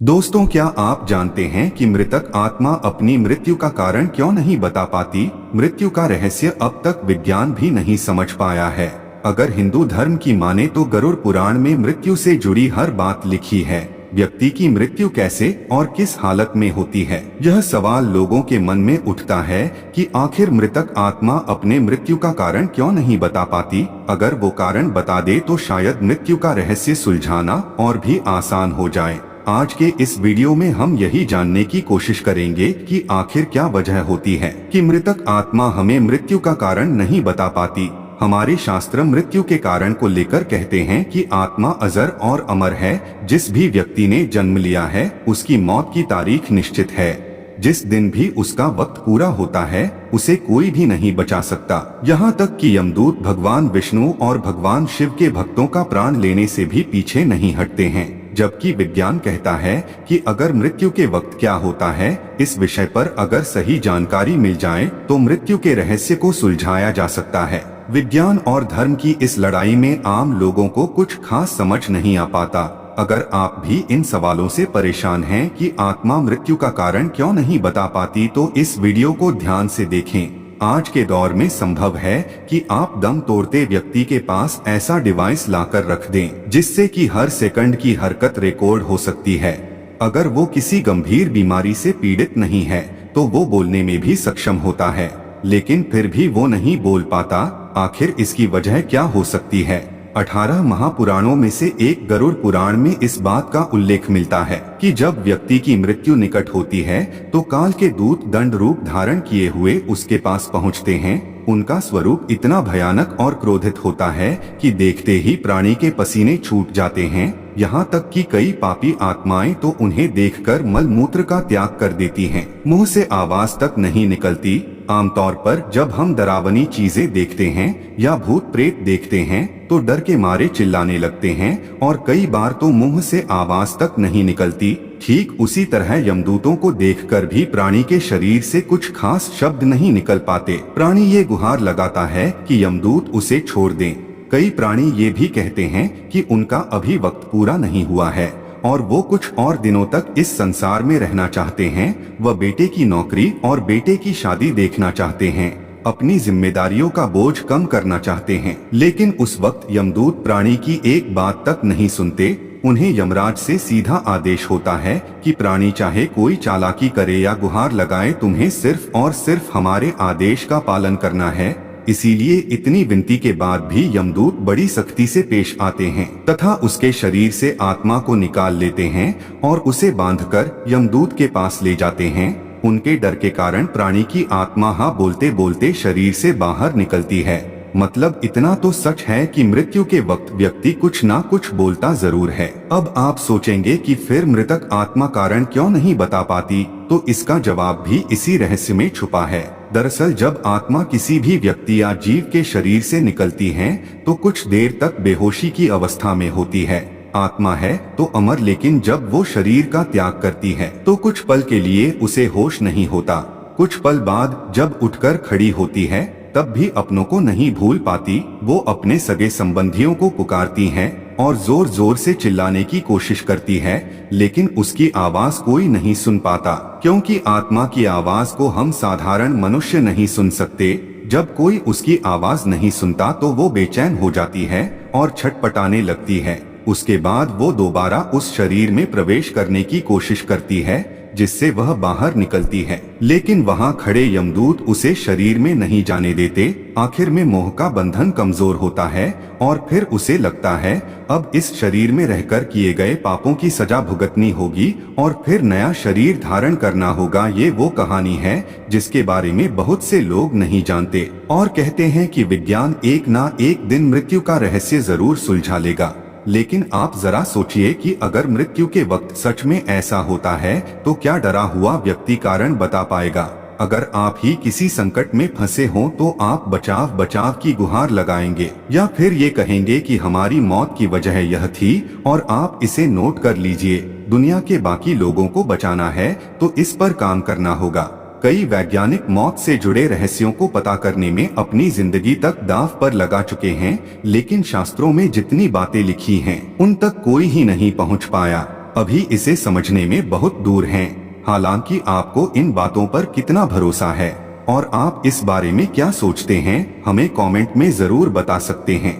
दोस्तों, क्या आप जानते हैं कि मृतक आत्मा अपनी मृत्यु का कारण क्यों नहीं बता पाती? मृत्यु का रहस्य अब तक विज्ञान भी नहीं समझ पाया है। अगर हिंदू धर्म की माने तो गरुड़ पुराण में मृत्यु से जुड़ी हर बात लिखी है। व्यक्ति की मृत्यु कैसे और किस हालत में होती है, यह सवाल लोगों के मन में उठता है कि आखिर मृतक आत्मा अपने मृत्यु का कारण क्यों नहीं बता पाती। अगर वो कारण बता दे तो शायद मृत्यु का रहस्य सुलझाना और भी आसान हो जाए। आज के इस वीडियो में हम यही जानने की कोशिश करेंगे कि आखिर क्या वजह होती है कि मृतक आत्मा हमें मृत्यु का कारण नहीं बता पाती। हमारे शास्त्र मृत्यु के कारण को लेकर कहते हैं कि आत्मा अजर और अमर है। जिस भी व्यक्ति ने जन्म लिया है उसकी मौत की तारीख निश्चित है। जिस दिन भी उसका वक्त पूरा होता है उसे कोई भी नहीं बचा सकता। यहाँ तक कि यमदूत भगवान विष्णु और भगवान शिव के भक्तों का प्राण लेने से भी पीछे नहीं हटते हैं। जबकि विज्ञान कहता है कि अगर मृत्यु के वक्त क्या होता है, इस विषय पर अगर सही जानकारी मिल जाए तो मृत्यु के रहस्य को सुलझाया जा सकता है। विज्ञान और धर्म की इस लड़ाई में आम लोगों को कुछ खास समझ नहीं आ पाता। अगर आप भी इन सवालों से परेशान हैं कि आत्मा मृत्यु का कारण क्यों नहीं बता पाती, तो इस वीडियो को ध्यान से देखें। आज के दौर में संभव है कि आप दम तोड़ते व्यक्ति के पास ऐसा डिवाइस लाकर रख दें जिससे कि हर सेकंड की हरकत रिकॉर्ड हो सकती है। अगर वो किसी गंभीर बीमारी से पीड़ित नहीं है तो वो बोलने में भी सक्षम होता है, लेकिन फिर भी वो नहीं बोल पाता। आखिर इसकी वजह क्या हो सकती है? 18 महापुराणों में से एक गरुड़ पुराण में इस बात का उल्लेख मिलता है कि जब व्यक्ति की मृत्यु निकट होती है तो काल के दूत दंड रूप धारण किए हुए उसके पास पहुंचते हैं। उनका स्वरूप इतना भयानक और क्रोधित होता है कि देखते ही प्राणी के पसीने छूट जाते हैं। यहाँ तक कि कई पापी आत्माएं तो उन्हें देखकर मल मूत्र का त्याग कर देती हैं। मुंह से आवाज तक नहीं निकलती। आमतौर पर जब हम डरावनी चीजें देखते हैं या भूत प्रेत देखते हैं तो डर के मारे चिल्लाने लगते हैं और कई बार तो मुंह से आवाज तक नहीं निकलती। ठीक उसी तरह यमदूतों को देखकर भी प्राणी के शरीर से कुछ खास शब्द नहीं निकल पाते। प्राणी ये गुहार लगाता है कि यमदूत उसे छोड़ दें। कई प्राणी ये भी कहते हैं कि उनका अभी वक्त पूरा नहीं हुआ है और वो कुछ और दिनों तक इस संसार में रहना चाहते हैं। वह बेटे की नौकरी और बेटे की शादी देखना चाहते हैं, अपनी जिम्मेदारियों का बोझ कम करना चाहते हैं। लेकिन उस वक्त यमदूत प्राणी की एक बात तक नहीं सुनते। उन्हें यमराज से सीधा आदेश होता है कि प्राणी चाहे कोई चालाकी करे या गुहार लगाए, तुम्हें सिर्फ और सिर्फ हमारे आदेश का पालन करना है। इसीलिए इतनी विनती के बाद भी यमदूत बड़ी सख्ती से पेश आते हैं तथा उसके शरीर से आत्मा को निकाल लेते हैं और उसे बांधकर यमदूत के पास ले जाते हैं। उनके डर के कारण प्राणी की आत्मा हाँ बोलते बोलते शरीर से बाहर निकलती है। मतलब इतना तो सच है कि मृत्यु के वक्त व्यक्ति कुछ ना कुछ बोलता जरूर है। अब आप सोचेंगे कि फिर मृतक आत्मा कारण क्यों नहीं बता पाती, तो इसका जवाब भी इसी रहस्य में छुपा है। दरअसल जब आत्मा किसी भी व्यक्ति या जीव के शरीर से निकलती है तो कुछ देर तक बेहोशी की अवस्था में होती है। आत्मा है तो अमर, लेकिन जब वो शरीर का त्याग करती है तो कुछ पल के लिए उसे होश नहीं होता। कुछ पल बाद जब उठकर खड़ी होती है तब भी अपनों को नहीं भूल पाती। वो अपने सगे संबंधियों को पुकारती हैं और जोर जोर से चिल्लाने की कोशिश करती है, लेकिन उसकी आवाज कोई नहीं सुन पाता, क्योंकि आत्मा की आवाज को हम साधारण मनुष्य नहीं सुन सकते। जब कोई उसकी आवाज नहीं सुनता तो वो बेचैन हो जाती है और छटपटाने लगती है। उसके बाद वो दोबारा उस शरीर में प्रवेश करने की कोशिश करती है जिससे वह बाहर निकलती है, लेकिन वहां खड़े यमदूत उसे शरीर में नहीं जाने देते। आखिर में मोह का बंधन कमजोर होता है और फिर उसे लगता है अब इस शरीर में रहकर किए गए पापों की सजा भुगतनी होगी और फिर नया शरीर धारण करना होगा। ये वो कहानी है जिसके बारे में बहुत से लोग नहीं जानते और कहते हैं कि विज्ञान एक ना एक दिन मृत्यु का रहस्य जरूर सुलझा लेगा। लेकिन आप जरा सोचिए कि अगर मृत्यु के वक्त सच में ऐसा होता है तो क्या डरा हुआ व्यक्ति कारण बता पाएगा? अगर आप ही किसी संकट में फंसे हो तो आप बचाव बचाव की गुहार लगाएंगे या फिर ये कहेंगे कि हमारी मौत की वजह यह थी और आप इसे नोट कर लीजिए। दुनिया के बाकी लोगों को बचाना है तो इस पर काम करना होगा। कई वैज्ञानिक मौत से जुड़े रहस्यों को पता करने में अपनी जिंदगी तक दांव पर लगा चुके हैं, लेकिन शास्त्रों में जितनी बातें लिखी हैं उन तक कोई ही नहीं पहुंच पाया। अभी इसे समझने में बहुत दूर हैं। हालांकि आपको इन बातों पर कितना भरोसा है और आप इस बारे में क्या सोचते हैं, हमें कमेंट में जरूर बता सकते हैं।